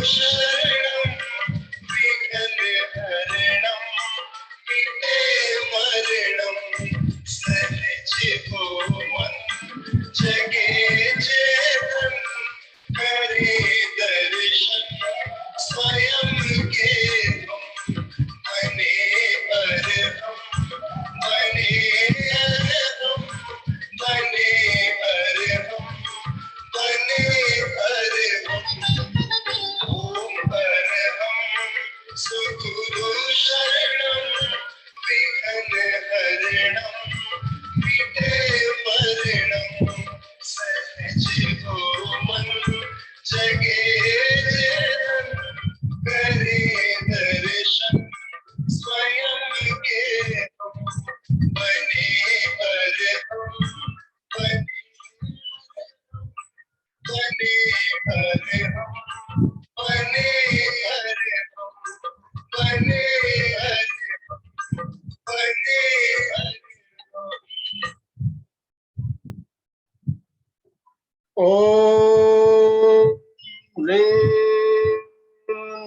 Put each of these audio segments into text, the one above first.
शरणं विघ्न हरणं मिटे मरणं सहजिवो मन जगे चेतन करे दर्शन स्वयं के बने अरहम बने अरहम बने अरहम बने अरहम ओम अरहम सुगुरु शरणं विघ्न हरणं मिटे मरणं सहजिवो मन जगे चेतन करे दर्शन स्वयं के बने अरहम बने अरहम बने अरहम बने अरहम बने अरहम। ओम ह्रीं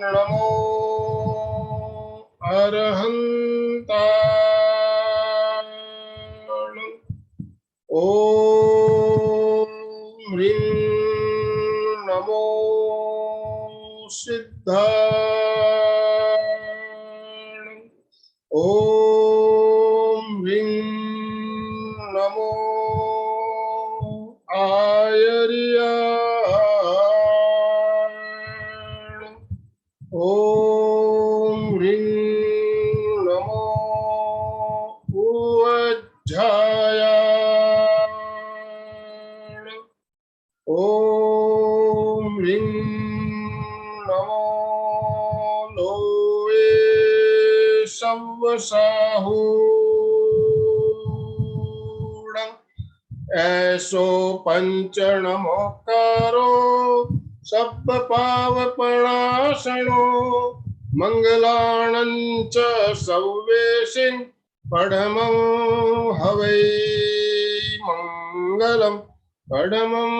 नमो अरहंताय। ओम ह्रीं नमो सिद्धाय। ओम ह्रीं नमो आयर्याय। ओम ह्रीं नमो उवज्झायाय। ओम ह्रीं नमो लोवे सव्वसाहूण। ऐसो पंचनमोकारो सप्त पावपणासनो मंगलाणं च सव्वेशिं पढमं हवै मंगलम पढमं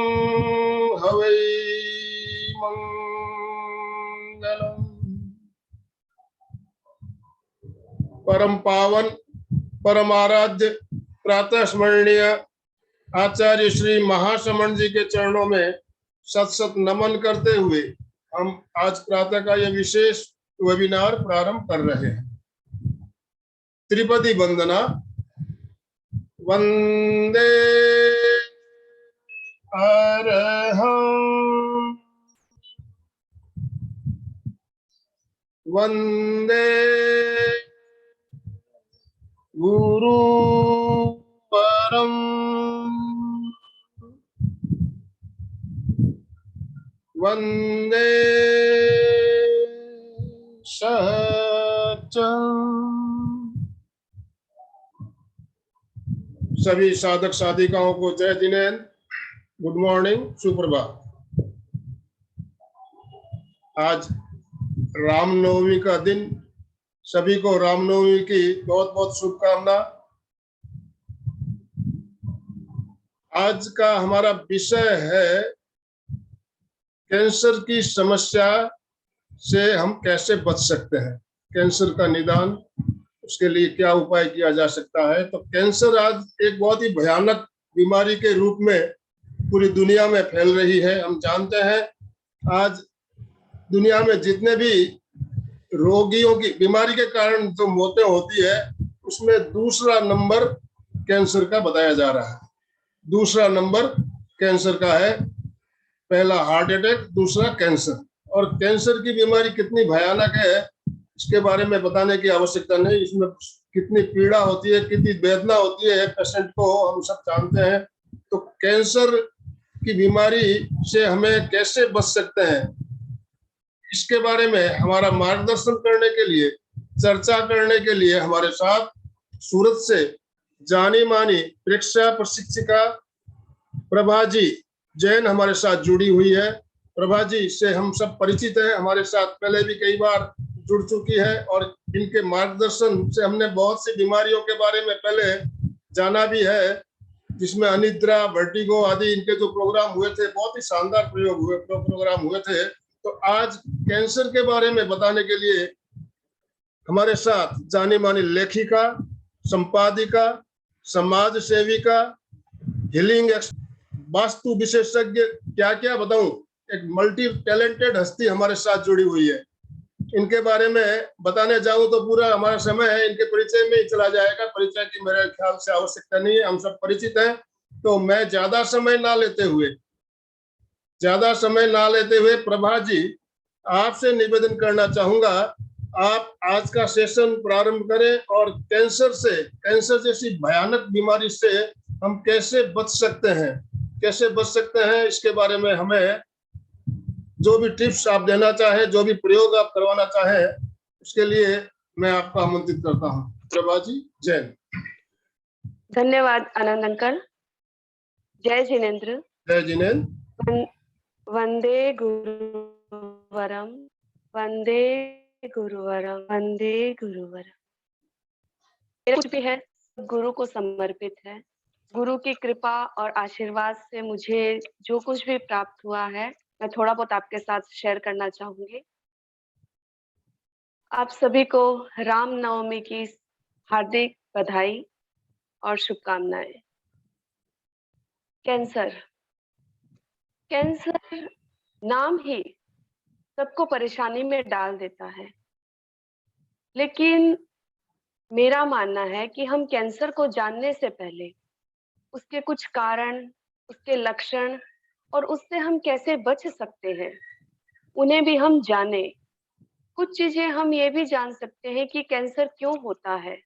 हवै मंगलम। परम पावन परम आराध्य प्रातः स्मरणीय आचार्य श्री महासमण जी के चरणों में सत सत नमन करते हुए हम आज प्रातः का यह विशेष वेबिनार प्रारंभ कर रहे हैं। त्रिपदी वंदना। वंदे अरहं वंदे गुरु परम वंदे सहचं। सभी साधक साधिकाओं को जय जिनेन्द्र, गुड मॉर्निंग, सुप्रभात। आज रामनवमी का दिन, सभी को रामनवमी की बहुत बहुत शुभकामना। आज का हमारा विषय है कैंसर की समस्या से हम कैसे बच सकते हैं, कैंसर का निदान, उसके लिए क्या उपाय किया जा सकता है। तो कैंसर आज एक बहुत ही भयानक बीमारी के रूप में पूरी दुनिया में फैल रही है। हम जानते हैं आज दुनिया में जितने भी रोगियों की बीमारी के कारण जो मौतें होती है उसमें दूसरा नंबर कैंसर का बताया जा रहा है। दूसरा नंबर कैंसर का है, पहला हार्ट अटैक, दूसरा कैंसर। और कैंसर की बीमारी कितनी भयानक है इसके बारे में बताने की आवश्यकता नहीं। इसमें कितनी पीड़ा होती है, कितनी वेदना होती है पेशेंट को, हम सब जानते हैं। तो कैंसर की बीमारी से हमें कैसे बच सकते हैं, इसके बारे में हमारा मार्गदर्शन करने के लिए, चर्चा करने के लिए हमारे साथ सूरत से जानी मानी परीक्षा प्रशिक्षिका प्रभा जी जैन हमारे साथ जुड़ी हुई है। प्रभा जी से हम सब परिचित हैं, हमारे साथ पहले भी कई बार जुड़ चुकी है और इनके मार्गदर्शन से हमने बहुत सी बीमारियों के बारे में पहले जाना भी है, जिसमें अनिद्रा, वर्टिगो आदि इनके जो प्रोग्राम हुए थे, बहुत ही शानदार प्रोग्राम हुए थे। तो आज कैंसर के बारे में बताने के लिए हमारे साथ जानी मानी लेखिका, संपादिका, समाज सेविका, हीलिंग वास्तु विशेषज्ञ, क्या क्या बताऊं, एक मल्टी टैलेंटेड हस्ती हमारे साथ जुड़ी हुई है। इनके बारे में बताने जाऊं तो पूरा हमारा समय है इनके परिचय में ही चला जाएगा। परिचय की मेरे ख्याल से आवश्यकता नहीं है, हम सब परिचित हैं। तो मैं ज्यादा समय ना लेते हुए प्रभा जी, आपसे निवेदन करना चाहूंगा, आप आज का सेशन प्रारंभ करें और कैंसर जैसी भयानक बीमारी से हम कैसे बच सकते हैं, इसके बारे में हमें जो भी टिप्स आप देना चाहे, जो भी प्रयोग आप करवाना चाहे, उसके लिए मैं आपको आमंत्रित करता हूँ। प्रभा जी, जय। धन्यवाद आनंद अंकल। जय जिनेन्द्र। जय जिनेन्द्र। वंदे गुरुवरम, वंदे गुरुवरम, वंदे गुरुवरम। कुछ भी है गुरु को समर्पित है। गुरु की कृपा और आशीर्वाद से मुझे जो कुछ भी प्राप्त हुआ है, मैं थोड़ा बहुत आपके साथ शेयर करना चाहूंगी। आप सभी को राम नवमी की हार्दिक बधाई और शुभकामनाएं। कैंसर नाम ही सबको परेशानी में डाल देता है, लेकिन मेरा मानना है कि हम कैंसर को जानने से पहले उसके कुछ कारण, उसके लक्षण और उससे हम कैसे बच सकते हैं, उन्हें भी हम जाने। कुछ चीजें हम ये भी जान सकते हैं कि कैंसर क्यों होता है।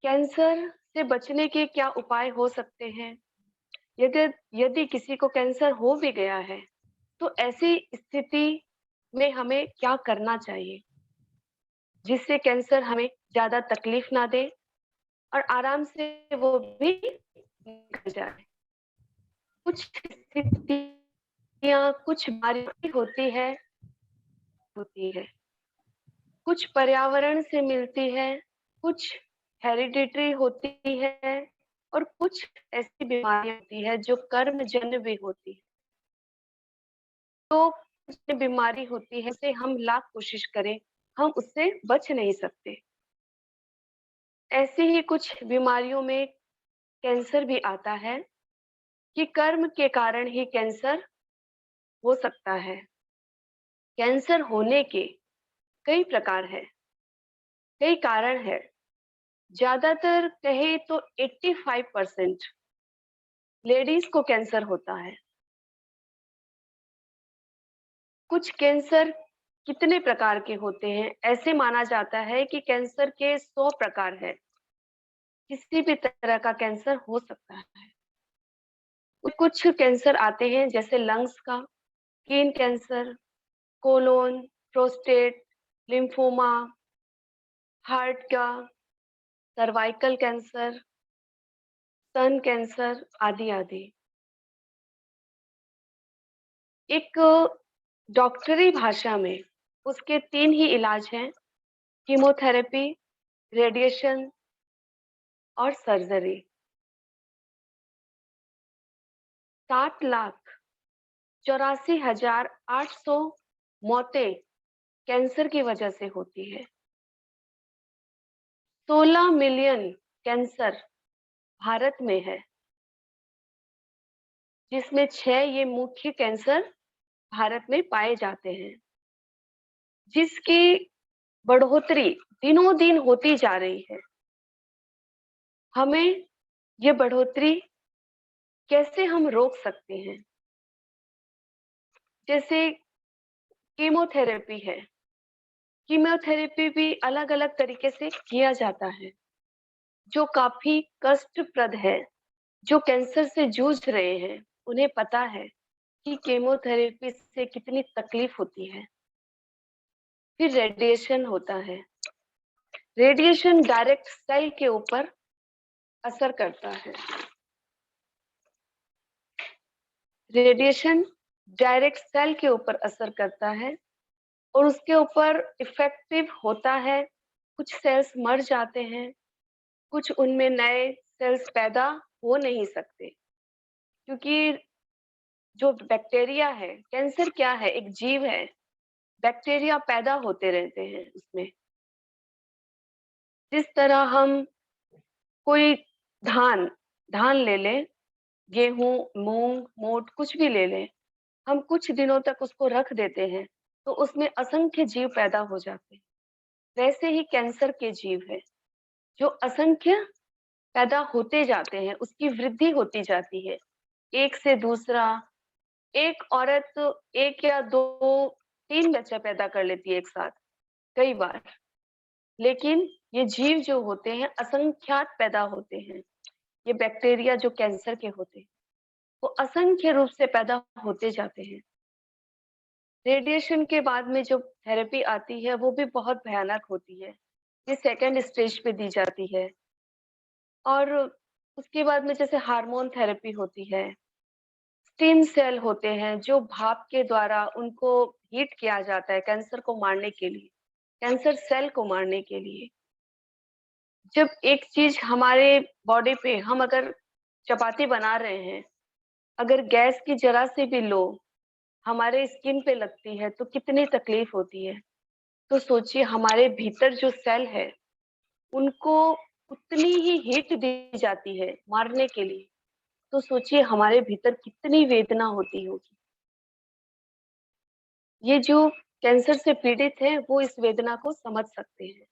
कैंसर से बचने के क्या उपाय हो सकते हैं। यदि किसी को कैंसर हो भी गया है तो ऐसी स्थिति में हमें क्या करना चाहिए जिससे कैंसर हमें ज्यादा तकलीफ ना दे और आराम से वो भी निकल जाए। कुछ स्थितियां, कुछ बीमारी होती है, कुछ पर्यावरण से मिलती है, कुछ हेरिडिटरी होती है और कुछ ऐसी बीमारियां होती है जो कर्मजन्य भी होती है। तो कुछ बीमारी होती है उसे हम लाख कोशिश करें, हम उससे बच नहीं सकते। ऐसी ही कुछ बीमारियों में कैंसर भी आता है कि कर्म के कारण ही कैंसर हो सकता है। कैंसर होने के कई प्रकार है, कई कारण है। ज्यादातर कहे तो 85% लेडीज को कैंसर होता है। कुछ कैंसर कितने प्रकार के होते हैं, ऐसे माना जाता है कि कैंसर के 100 प्रकार है। किसी भी तरह का कैंसर हो सकता है। कुछ कैंसर आते हैं जैसे लंग्स का, skin cancer, colon, prostate, lymphoma, heart का, सर्वाइकल कैंसर, स्तन कैंसर आदि आदि। एक डॉक्टरी भाषा में उसके 3 ही इलाज हैं, कीमोथेरेपी, रेडिएशन और सर्जरी। 7,84,800 मौतें कैंसर की वजह से होती है। 16 मिलियन कैंसर भारत में है, जिसमें 6 ये मुख्य कैंसर भारत में पाए जाते हैं, जिसकी बढ़ोतरी दिनों दिन होती जा रही है। हमें ये बढ़ोतरी कैसे हम रोक सकते हैं? जैसे कीमोथेरेपी है, कीमोथेरेपी भी अलग अलग तरीके से किया जाता है, जो काफी कष्टप्रद है। जो कैंसर से जूझ रहे हैं उन्हें पता है कि कीमोथेरेपी से कितनी तकलीफ होती है। फिर रेडिएशन होता है। रेडिएशन डायरेक्ट सेल के ऊपर असर करता है। रेडिएशन डायरेक्ट सेल के ऊपर असर करता है और उसके ऊपर इफेक्टिव होता है। कुछ सेल्स मर जाते हैं, कुछ उनमें नए सेल्स पैदा हो नहीं सकते, क्योंकि जो बैक्टीरिया है, कैंसर क्या है? एक जीव है, बैक्टीरिया पैदा होते रहते हैं उसमें। जिस तरह हम कोई धान धान ले लें, गेहूं, मूंग, मोट कुछ भी ले लें, हम कुछ दिनों तक उसको रख देते हैं तो उसमें असंख्य जीव पैदा हो जाते हैं। वैसे ही कैंसर के जीव है जो असंख्य पैदा होते जाते हैं, उसकी वृद्धि होती जाती है, एक से दूसरा। एक औरत एक या दो, तीन बच्चा पैदा कर लेती है एक साथ, कई बार। लेकिन ये जीव जो होते हैं असंख्यात पैदा होते हैं। ये बैक्टीरिया जो कैंसर के होते हैं वो असंख्य रूप से पैदा होते जाते हैं। रेडिएशन के बाद में जो थेरेपी आती है वो भी बहुत भयानक होती है। ये सेकेंड स्टेज पे दी जाती है। और उसके बाद में जैसे हार्मोन थेरेपी होती है, स्टेम सेल होते हैं जो भाप के द्वारा उनको हीट किया जाता है कैंसर को मारने के लिए, कैंसर सेल को मारने के लिए। जब एक चीज हमारे बॉडी पे, हम अगर चपाती बना रहे हैं, अगर गैस की जरा से भी लो हमारे स्किन पे लगती है तो कितनी तकलीफ होती है। तो सोचिए हमारे भीतर जो सेल है उनको उतनी ही हीट दी जाती है मारने के लिए। तो सोचिए हमारे भीतर कितनी वेदना होती होगी। ये जो कैंसर से पीड़ित है वो इस वेदना को समझ सकते हैं।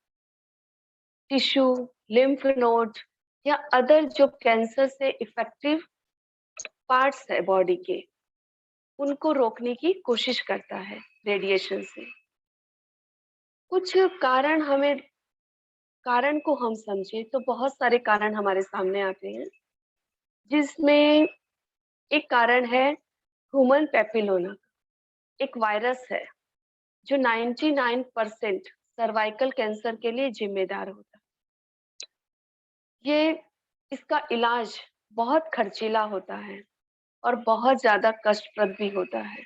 टिश्यू, लिम्फ नोड या अदर जो कैंसर से इफेक्टिव पार्ट्स है बॉडी के, उनको रोकने की कोशिश करता है रेडिएशन से। कुछ कारण को हम समझे तो बहुत सारे कारण हमारे सामने आते हैं, जिसमें एक कारण है ह्यूमन पेपिलोमा। एक वायरस है जो 99% सर्वाइकल कैंसर के लिए जिम्मेदार होता है। ये इसका इलाज बहुत खर्चीला होता है और बहुत ज्यादा कष्टप्रद भी होता है।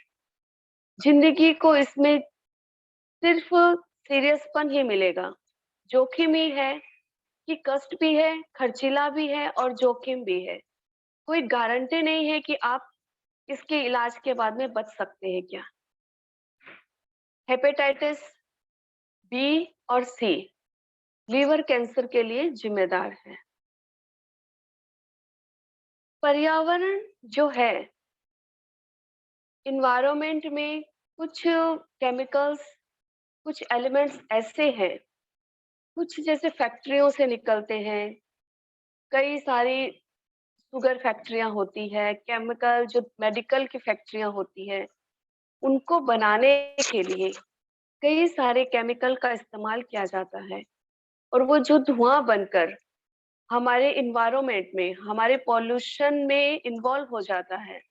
जिंदगी को इसमें सिर्फ सीरियसपन ही मिलेगा, जोखिम ही है कि कष्ट भी है, खर्चीला भी है और जोखिम भी है। कोई गारंटी नहीं है कि आप इसके इलाज के बाद में बच सकते हैं क्या। हेपेटाइटिस बी और सी लीवर कैंसर के लिए जिम्मेदार है। पर्यावरण जो है, इन्वायरमेंट में कुछ केमिकल्स, कुछ एलिमेंट्स ऐसे हैं, कुछ जैसे फैक्ट्रियों से निकलते हैं, कई सारी शुगर फैक्ट्रियां होती है, केमिकल जो मेडिकल की फैक्ट्रियां होती है, उनको बनाने के लिए कई सारे केमिकल का इस्तेमाल किया जाता है। और वो जो धुआं बनकर हमारे इन्वायरमेंट में, हमारे पॉल्यूशन में इन्वॉल्व हो जाता है,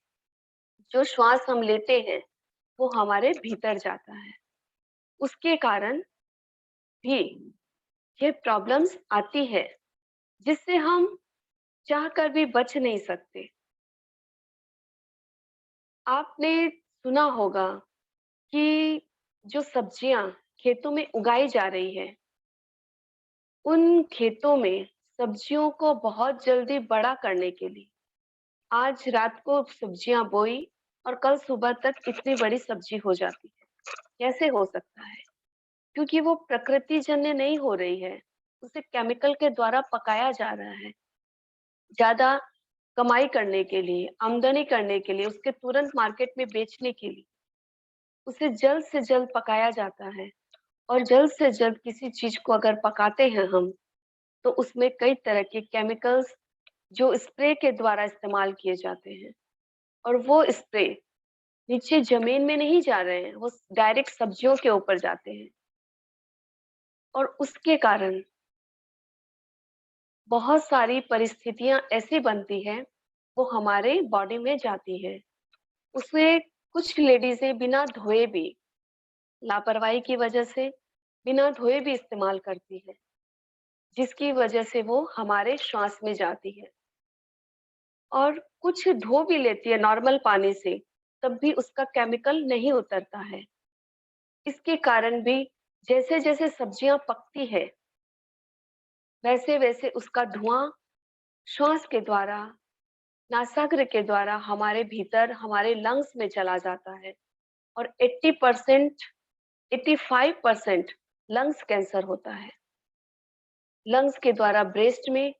जो श्वास हम लेते हैं वो हमारे भीतर जाता है। उसके कारण भी ये प्रॉब्लम्स आती है जिससे हम चाहकर भी बच नहीं सकते। आपने सुना होगा कि जो सब्जियां खेतों में उगाई जा रही है, उन खेतों में सब्जियों को बहुत जल्दी बड़ा करने के लिए आज रात को सब्जियां बोई और कल सुबह तक इतनी बड़ी सब्जी हो जाती है। कैसे हो सकता है? क्योंकि वो प्रकृति जन्य नहीं हो रही है, उसे केमिकल के द्वारा पकाया जा रहा है। ज्यादा कमाई करने के लिए, आमदनी करने के लिए, उसके तुरंत मार्केट में बेचने के लिए उसे जल्द से जल्द पकाया जाता है। और जल्द से जल्द किसी चीज को अगर पकाते हैं हम, तो उसमें कई तरह के केमिकल्स जो स्प्रे के द्वारा इस्तेमाल किए जाते हैं, और वो स्प्रे नीचे जमीन में नहीं जा रहे हैं, वो डायरेक्ट सब्जियों के ऊपर जाते हैं। और उसके कारण बहुत सारी परिस्थितियां ऐसी बनती है, वो हमारे बॉडी में जाती है। उसमें कुछ लेडीजें बिना धोए भी, लापरवाही की वजह से बिना धोए भी इस्तेमाल करती है, जिसकी वजह से वो हमारे श्वास में जाती है। और कुछ धो भी लेती है नॉर्मल पानी से, तब भी उसका केमिकल नहीं उतरता है। इसके कारण भी जैसे जैसे सब्जियां पकती है, वैसे वैसे उसका धुआं श्वास के द्वारा नासाग्र के द्वारा हमारे भीतर हमारे लंग्स में चला जाता है और 80% 85% लंग्स कैंसर होता है। लंग्स के द्वारा ब्रेस्ट में,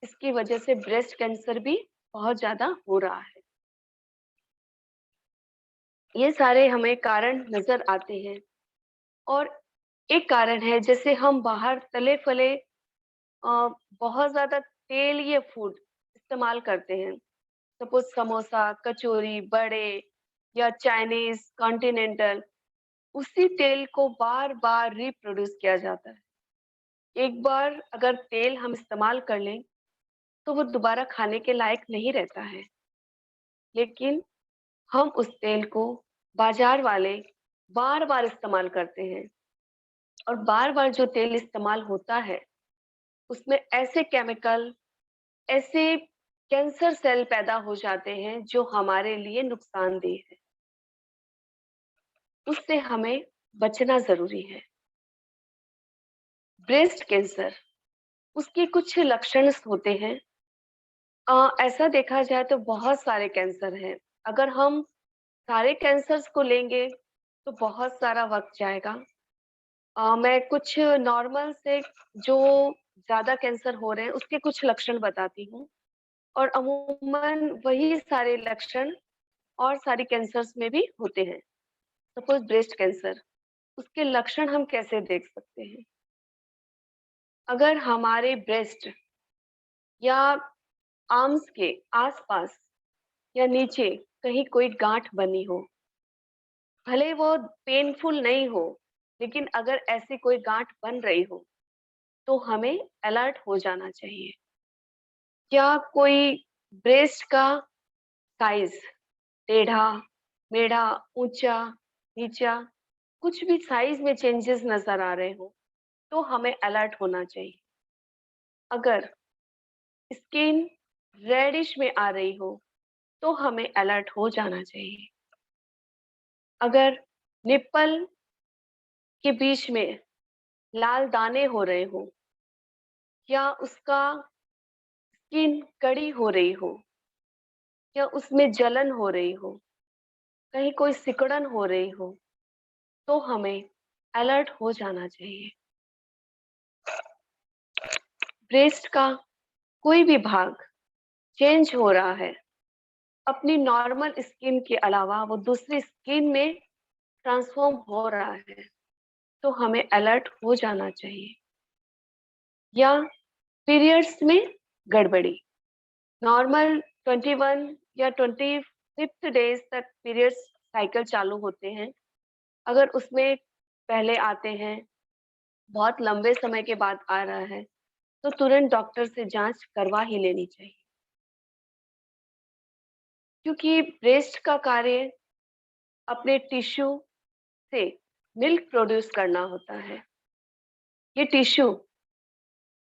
इसकी वजह से ब्रेस्ट कैंसर भी बहुत ज्यादा हो रहा है। ये सारे हमें कारण नजर आते हैं। और एक कारण है, जैसे हम बाहर तले फले बहुत ज्यादा तेल या फूड इस्तेमाल करते हैं। सपोज समोसा, कचौरी, बड़े या चाइनीज, कॉन्टिनेंटल, उसी तेल को बार बार रिप्रोड्यूस किया जाता है। एक बार अगर तेल हम इस्तेमाल कर लें तो वो दोबारा खाने के लायक नहीं रहता है। लेकिन हम उस तेल को बाजार वाले बार बार इस्तेमाल करते हैं, और बार बार जो तेल इस्तेमाल होता है उसमें ऐसे केमिकल, ऐसे कैंसर सेल पैदा हो जाते हैं जो हमारे लिए नुकसानदेह है। उससे हमें बचना जरूरी है। ब्रेस्ट कैंसर, उसके कुछ लक्षण होते हैं। ऐसा देखा जाए तो बहुत सारे कैंसर हैं। अगर हम सारे कैंसर्स को लेंगे तो बहुत सारा वक्त जाएगा। मैं कुछ नॉर्मल से, जो ज्यादा कैंसर हो रहे हैं उसके कुछ लक्षण बताती हूँ, और अमूमन वही सारे लक्षण और सारी कैंसर्स में भी होते हैं। सपोज ब्रेस्ट कैंसर, उसके लक्षण हम कैसे देख सकते हैं? अगर हमारे ब्रेस्ट या आर्म्स के आसपास या नीचे कहीं कोई गांठ बनी हो, भले वो पेनफुल नहीं हो, लेकिन अगर ऐसी कोई गांठ बन रही हो तो हमें अलर्ट हो जाना चाहिए। क्या कोई ब्रेस्ट का साइज टेढ़ा मेढ़ा, ऊंचा नीचा, कुछ भी साइज में चेंजेस नजर आ रहे हो तो हमें अलर्ट होना चाहिए। अगर स्किन रेडिश में आ रही हो तो हमें अलर्ट हो जाना चाहिए। अगर निप्पल के बीच में लाल दाने हो रहे हो, या उसका स्किन कड़ी हो रही हो, या उसमें जलन हो रही हो, कहीं कोई सिकुड़न हो रही हो, तो हमें अलर्ट हो जाना चाहिए। ब्रेस्ट का कोई भी भाग चेंज हो रहा है, अपनी नॉर्मल स्किन के अलावा वो दूसरी स्किन में ट्रांसफॉर्म हो रहा है, तो हमें अलर्ट हो जाना चाहिए। या पीरियड्स में गड़बड़ी, नॉर्मल 21 या 25th डेज तक पीरियड्स साइकिल चालू होते हैं। अगर उसमें पहले आते हैं, बहुत लंबे समय के बाद आ रहा है, तो तुरंत डॉक्टर से जांच करवा ही लेनी चाहिए। क्योंकि ब्रेस्ट का कार्य अपने टिश्यू से मिल्क प्रोड्यूस करना होता है। ये टिश्यू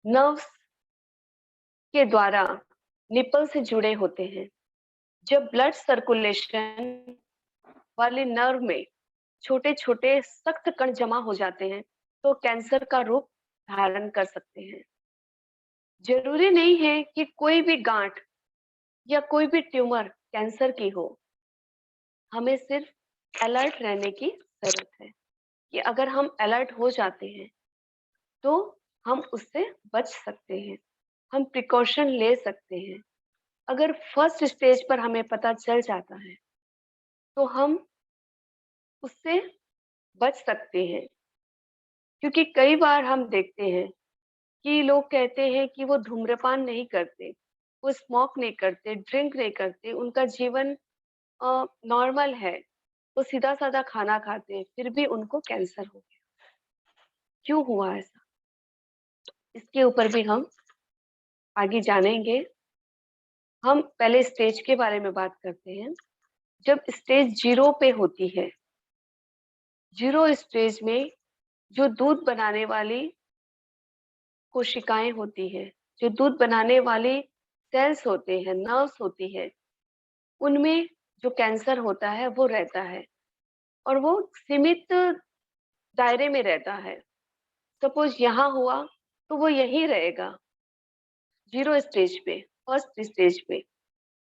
नर्व्स के द्वारा निपल से जुड़े होते हैं। जब ब्लड सर्कुलेशन वाले नर्व में छोटे छोटे सख्त कण जमा हो जाते हैं तो कैंसर का रूप धारण कर सकते हैं। जरूरी नहीं है कि कोई भी गांठ या कोई भी ट्यूमर कैंसर की हो। हमें सिर्फ अलर्ट रहने की जरूरत है कि अगर हम अलर्ट हो जाते हैं तो हम उससे बच सकते हैं, हम प्रिकॉशन ले सकते हैं। अगर फर्स्ट स्टेज पर हमें पता चल जाता है तो हम उससे बच सकते हैं। क्योंकि कई बार हम देखते हैं कि लोग कहते हैं कि वो धूम्रपान नहीं करते, वो स्मोक नहीं करते, ड्रिंक नहीं करते, उनका जीवन नॉर्मल है, वो सीधा साधा खाना खाते हैं, फिर भी उनको कैंसर हो गया। क्यों हुआ ऐसा? इसके ऊपर भी हम आगे जानेंगे। हम पहले स्टेज के बारे में बात करते हैं। जब स्टेज 0 पे होती है, 0 स्टेज में जो दूध बनाने वाली कोशिकाएं होती है, जो दूध बनाने वाले सेल्स होते हैं, नर्व्स होती है, उनमें जो कैंसर होता है वो रहता है, और वो सीमित दायरे में रहता है। सपोज यहाँ हुआ तो वो यही रहेगा 0 स्टेज पे, फर्स्ट स्टेज पे।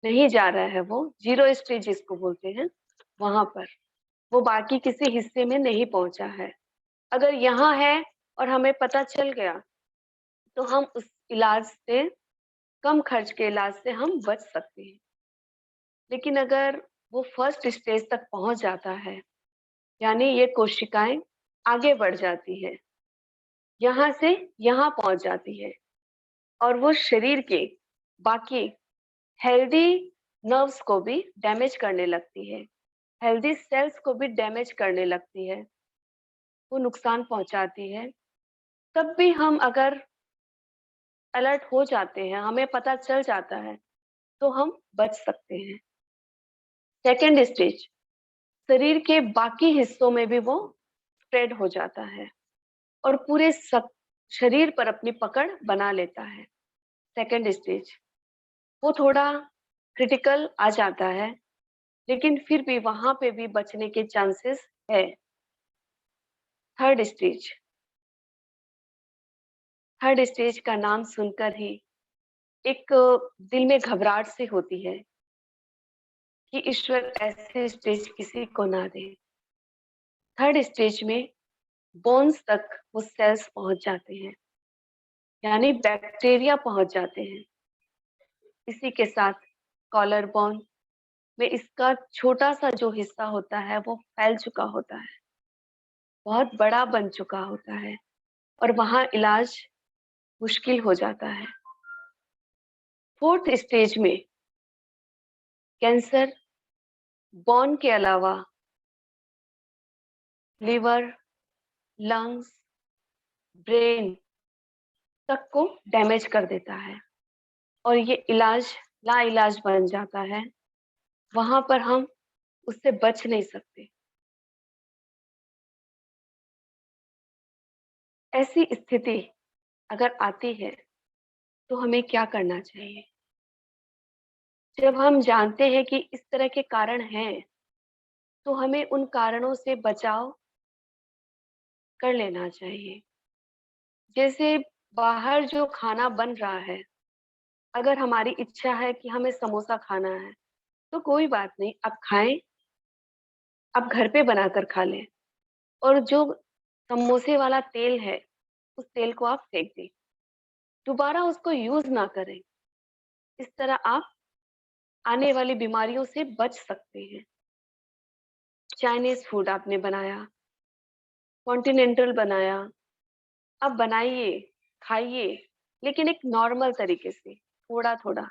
नहीं जा रहा है, वो जीरो स्टेज जिसको बोलते हैं, वहां पर वो बाकी किसी हिस्से में नहीं पहुंचा है। अगर यहाँ है और हमें पता चल गया तो हम उस इलाज से, कम खर्च के इलाज से हम बच सकते हैं। लेकिन अगर वो फर्स्ट स्टेज तक पहुंच जाता है, यानी ये कोशिकाएं आगे बढ़ जाती है, यहाँ से यहाँ पहुंच जाती है, और वो शरीर के बाकी हेल्दी नर्व्स को भी डैमेज करने लगती है, हेल्दी सेल्स को भी डैमेज करने लगती है, वो नुकसान पहुंचाती है। तब भी हम अगर अलर्ट हो जाते हैं, हमें पता चल जाता है, तो हम बच सकते हैं। सेकेंड स्टेज, शरीर के बाकी हिस्सों में भी वो स्प्रेड हो जाता है और पूरे शरीर पर अपनी पकड़ बना लेता है। सेकेंड स्टेज वो थोड़ा क्रिटिकल आ जाता है, लेकिन फिर भी वहां पे भी बचने के चांसेस है। थर्ड स्टेज, थर्ड स्टेज का नाम सुनकर ही एक दिल में घबराहट सी होती है कि ईश्वर ऐसे स्टेज किसी को ना दे। थर्ड स्टेज में बोन्स तक वो सेल्स पहुंच जाते हैं, यानी बैक्टीरिया पहुंच जाते हैं। इसी के साथ कॉलर बोन में इसका छोटा सा जो हिस्सा होता है वो फैल चुका होता है, बहुत बड़ा बन चुका होता है, और वहां इलाज मुश्किल हो जाता है। फोर्थ स्टेज में कैंसर बोन के अलावा लिवर, लंग्स, ब्रेन तक को डैमेज कर देता है, और ये इलाज लाइलाज बन जाता है। वहां पर हम उससे बच नहीं सकते। ऐसी स्थिति अगर आती है तो हमें क्या करना चाहिए? जब हम जानते हैं कि इस तरह के कारण हैं, तो हमें उन कारणों से बचाव कर लेना चाहिए। जैसे बाहर जो खाना बन रहा है, अगर हमारी इच्छा है कि हमें समोसा खाना है, तो कोई बात नहीं, आप खाएं, आप घर पे बनाकर खा लें। और जो समोसे वाला तेल है, उस तेल को आप फेंक दें, दोबारा उसको यूज ना करें। इस तरह आप आने वाली बीमारियों से बच सकते हैं। चाइनीज फूड आपने बनाया, कॉन्टिनेंटल बनाया, आप बनाइए, खाइए, लेकिन एक नॉर्मल तरीके से, थोड़ा थोड़ा,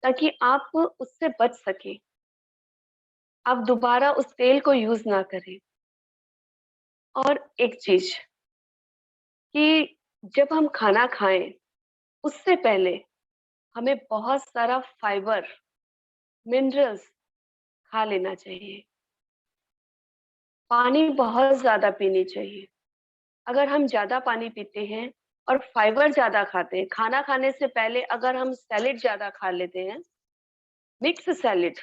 ताकि आप उससे बच सके, आप दोबारा उस तेल को यूज ना करें। और एक चीज कि जब हम खाना खाएं, उससे पहले हमें बहुत सारा फाइबर, मिनरल्स खा लेना चाहिए। पानी बहुत ज्यादा पीनी चाहिए। अगर हम ज्यादा पानी पीते हैं और फाइबर ज्यादा खाते हैं, खाना खाने से पहले अगर हम सैलेड ज्यादा खा लेते हैं, मिक्स सैलेड,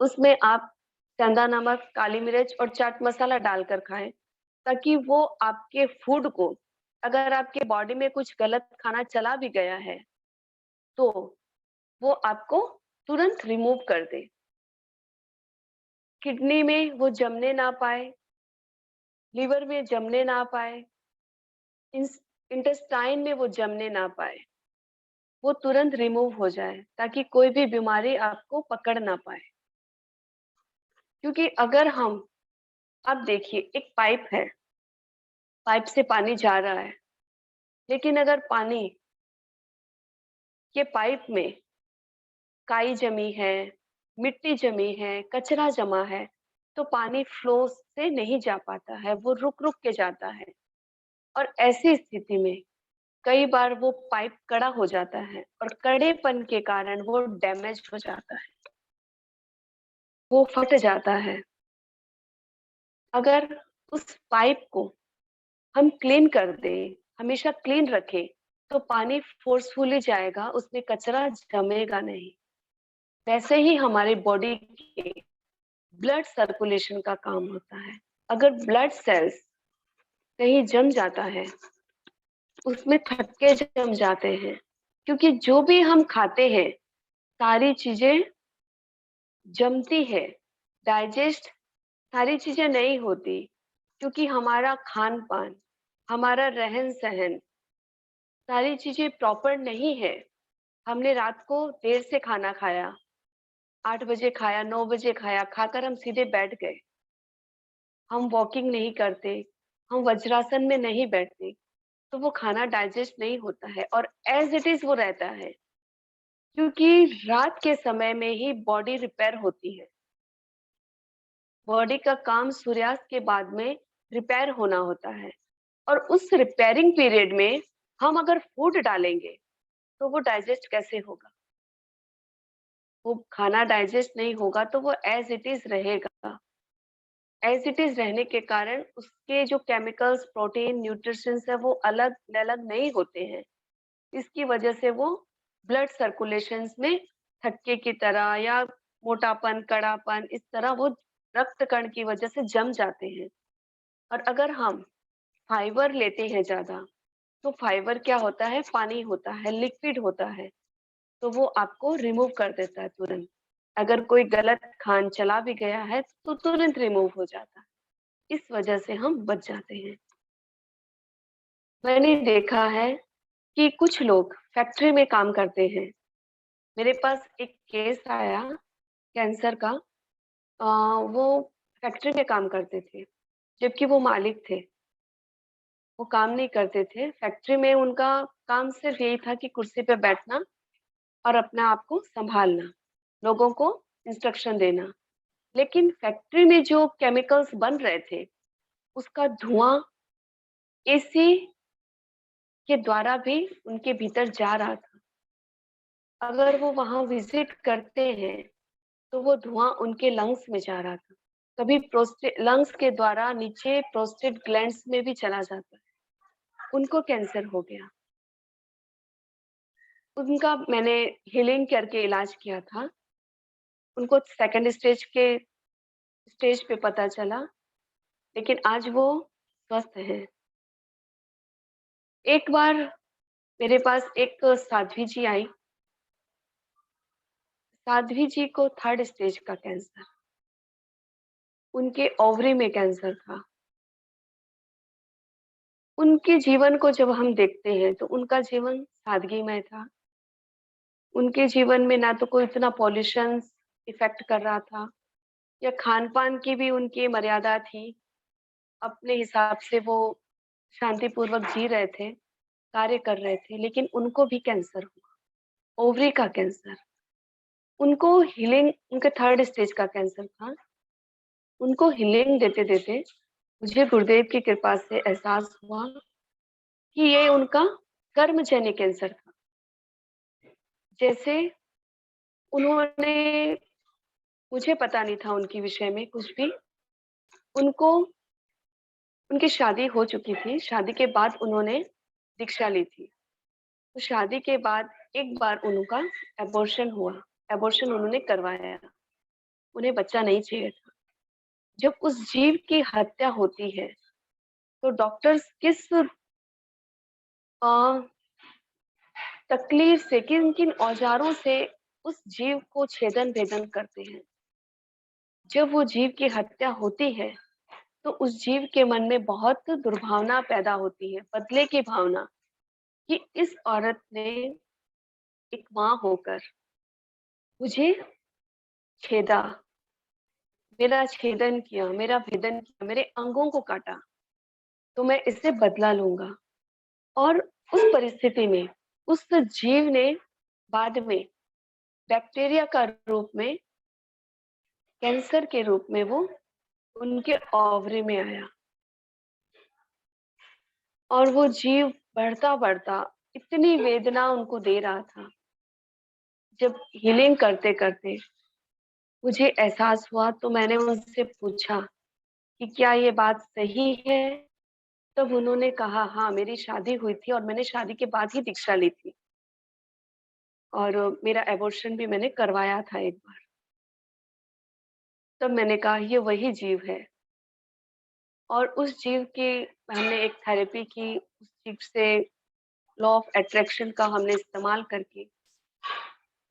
उसमें आप सेंधा नमक, काली मिर्च और चाट मसाला डालकर खाएं, ताकि वो आपके फूड को, अगर आपके बॉडी में कुछ गलत खाना चला भी गया है, तो वो आपको तुरंत रिमूव कर दे, किडनी में वो जमने ना पाए, लिवर में जमने ना पाए, इंटेस्टाइन में वो जमने ना पाए, वो तुरंत रिमूव हो जाए, ताकि कोई भी बीमारी आपको पकड़ ना पाए। क्योंकि अगर हम, आप देखिए, एक पाइप है, पाइप से पानी जा रहा है, लेकिन अगर पानी के पाइप में काई जमी है, मिट्टी जमी है, कचरा जमा है, तो पानी फ्लो से नहीं जा पाता है, वो रुक रुक के जाता है। और ऐसी स्थिति में कई बार वो पाइप कड़ा हो जाता है, और कड़ेपन के कारण वो डैमेज हो जाता है, वो फट जाता है। अगर उस पाइप को हम क्लीन कर दें, हमेशा क्लीन रखें, तो पानी फोर्सफुली जाएगा, उसमें कचरा जमेगा नहीं। वैसे ही हमारे बॉडी के ब्लड सर्कुलेशन का काम होता है। अगर ब्लड सेल्स कहीं जम जाता है, उसमें थक्के जम जाते हैं, क्योंकि जो भी हम खाते हैं सारी चीजें जमती है, डाइजेस्ट सारी चीजें नहीं होती, क्योंकि हमारा खान पान, हमारा रहन सहन, सारी चीजें प्रॉपर नहीं है। हमने रात को देर से खाना खाया, 8 बजे खाया, 9 बजे खाया, खाकर हम सीधे बैठ गए। हम वॉकिंग नहीं करते, हम वज्रासन में नहीं बैठते, तो वो खाना डाइजेस्ट नहीं होता है और एज इट इज वो रहता है, क्योंकि रात के समय में ही बॉडी रिपेयर होती है। बॉडी का काम सूर्यास्त के बाद में रिपेयर होना होता है, और उस रिपेयरिंग पीरियड में हम अगर फूड डालेंगे तो वो डाइजेस्ट कैसे होगा? वो खाना डाइजेस्ट नहीं होगा तो वो एज इट इज रहेगा। एज इट इज रहने के कारण उसके जो केमिकल्स, प्रोटीन, न्यूट्रिशंस है वो अलग अलग नहीं होते हैं। इसकी वजह से वो ब्लड सर्कुलेशंस में थक्के की तरह या मोटापन, कड़ापन, इस तरह वो रक्त कण की वजह से जम जाते हैं। और अगर हम फाइबर लेते हैं ज्यादा, तो फाइबर क्या होता है? पानी होता है, लिक्विड होता है, तो वो आपको रिमूव कर देता है तुरंत। अगर कोई गलत खान चला भी गया है तो तुरंत रिमूव हो जाता है। इस वजह से हम बच जाते हैं। मैंने देखा है कि कुछ लोग फैक्ट्री में काम करते हैं। मेरे पास एक केस आया कैंसर का। वो फैक्ट्री में काम करते थे, जबकि वो मालिक थे। वो काम नहीं करते थे फैक्ट्री में, उनका काम सिर्फ यही था कि कुर्सी पे बैठना और अपने आप को संभालना, लोगों को इंस्ट्रक्शन देना। लेकिन फैक्ट्री में जो केमिकल्स बन रहे थे, उसका धुआं एसी के द्वारा भी उनके भीतर जा रहा था। अगर वो वहां विजिट करते हैं तो वो धुआं उनके लंग्स में जा रहा था। कभी प्रोस्टेट लंग्स के द्वारा नीचे प्रोस्टेट ग्लैंड्स में भी चला जाता है। उनको कैंसर हो गया। उनका मैंने हीलिंग करके इलाज किया था। उनको सेकंड स्टेज पे पता चला, लेकिन आज वो स्वस्थ है। एक बार मेरे पास एक साध्वी जी आई। साध्वी जी को थर्ड स्टेज का कैंसर, उनके ओवरी में कैंसर था। उनके जीवन को जब हम देखते हैं तो उनका जीवन सादगीमय था। उनके जीवन में ना तो कोई इतना पॉल्यूशन इफेक्ट कर रहा था, या खान पान की भी उनकी मर्यादा थी। अपने हिसाब से वो शांतिपूर्वक जी रहे थे, कार्य कर रहे थे। लेकिन उनको भी कैंसर हुआ, ओवरी का कैंसर। उनको हीलिंग, उनके थर्ड स्टेज का कैंसर था। उनको हीलिंग देते देते मुझे गुरुदेव की कृपा से एहसास हुआ कि ये उनका कर्मजन्य कैंसर था। जैसे उन्होंने, मुझे पता नहीं था उनके विषय में कुछ भी। उनको, उनकी शादी हो चुकी थी। शादी के बाद उन्होंने दीक्षा ली थी। तो शादी के बाद एक बार उनका एबॉर्शन हुआ। एबॉर्शन उन्होंने करवाया। उन्हें बच्चा नहीं चाहिए था। जब उस जीव की हत्या होती है तो डॉक्टर्स किस अ, तकलीफ से, किन किन औजारों से उस जीव को छेदन भेदन करते हैं। जब वो जीव की हत्या होती है तो उस जीव के मन में बहुत दुर्भावना पैदा होती है, बदले की भावना, कि इस औरत ने एक माँ होकर मुझे छेदा, मेरा छेदन किया, मेरा भेदन किया, मेरे अंगों को काटा, तो मैं इससे बदला लूंगा। और उस परिस्थिति में उस जीव ने बाद में बैक्टीरिया का रूप में, कैंसर के रूप में वो उनके ओवरी में आया। और वो जीव बढ़ता बढ़ता इतनी वेदना उनको दे रहा था। जब हीलिंग करते करते मुझे एहसास हुआ तो मैंने उनसे पूछा कि क्या ये बात सही है? तब उन्होंने कहा, हाँ, मेरी शादी हुई थी और मैंने शादी के बाद ही दीक्षा ली थी, और मेरा एबॉर्शन भी मैंने करवाया था एक बार। तब मैंने कहा ये वही जीव है। और उस जीव की हमने एक थेरेपी की। उस जीव से लॉ ऑफ अट्रैक्शन का हमने इस्तेमाल करके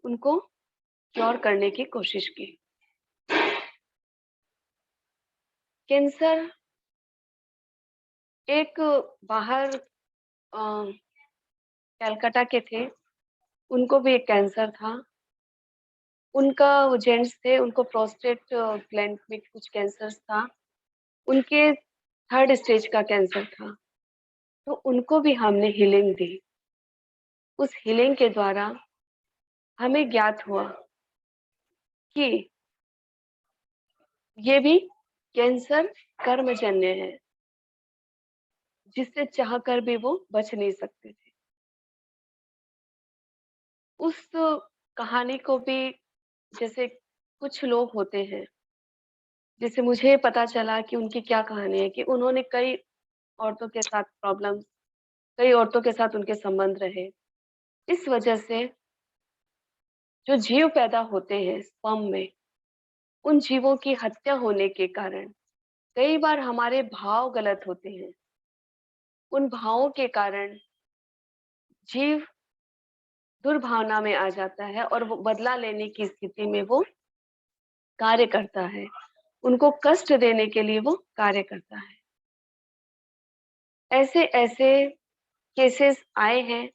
उनको क्योर करने की कोशिश की। कैंसर एक बाहर कलकत्ता के थे, उनको भी एक कैंसर था। उनका वो जेंट्स थे, उनको प्रोस्टेट ग्लैंड में कुछ कैंसर था। उनके 3rd स्टेज का कैंसर था। तो उनको भी हमने हीलिंग दी। उस हीलिंग के द्वारा हमें ज्ञात हुआ कि ये भी कैंसर कर्मजन्य है, जिससे चाहकर भी वो बच नहीं सकते थे। उस कहानी को भी, जैसे कुछ लोग होते हैं, जैसे मुझे पता चला कि उनकी क्या कहानी है कि उन्होंने कई औरतों के साथ प्रॉब्लम, कई औरतों के साथ उनके संबंध रहे। इस वजह से जो जीव पैदा होते हैं स्पर्म में, उन जीवों की हत्या होने के कारण कई बार हमारे भाव गलत होते हैं। उन भावों के कारण जीव दुर्भावना में आ जाता है और वो बदला लेने की स्थिति में वो कार्य करता है। उनको कष्ट देने के लिए वो कार्य करता है। ऐसे ऐसे केसेस आए हैं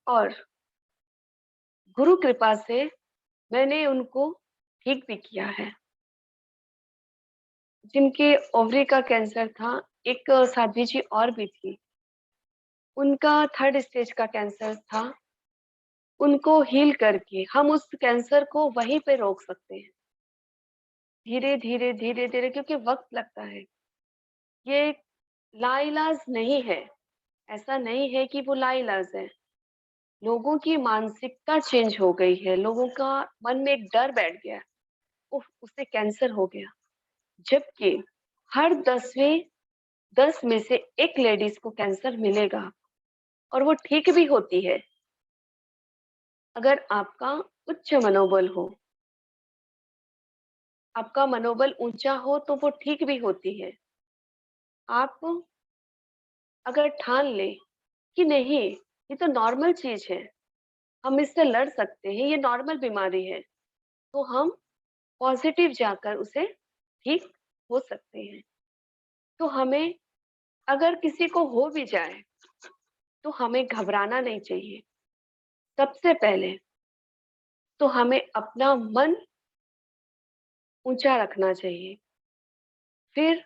और गुरु कृपा से मैंने उनको ठीक भी किया है। जिनके ओवरी का कैंसर था, एक साध्वी जी और भी थी, उनका 3rd स्टेज का कैंसर था। उनको हील करके हम उस कैंसर को वहीं पे रोक सकते हैं, धीरे धीरे धीरे धीरे, क्योंकि वक्त लगता है। ये लाइलाज नहीं है, ऐसा नहीं है कि वो लाइलाज है। लोगों की मानसिकता चेंज हो गई है, लोगों का मन में एक डर बैठ गया, उफ उसे कैंसर हो गया। जबकि हर 10 में से एक लेडीज को कैंसर मिलेगा और वो ठीक भी होती है। अगर आपका उच्च मनोबल हो, आपका मनोबल ऊंचा हो, तो वो ठीक भी होती है। आप अगर ठान ले कि नहीं, ये तो नॉर्मल चीज है, हम इससे लड़ सकते हैं, ये नॉर्मल बीमारी है, तो हम पॉजिटिव जाकर उसे ठीक हो सकते हैं। तो हमें, अगर किसी को हो भी जाए तो हमें घबराना नहीं चाहिए। सबसे पहले तो हमें अपना मन ऊंचा रखना चाहिए। फिर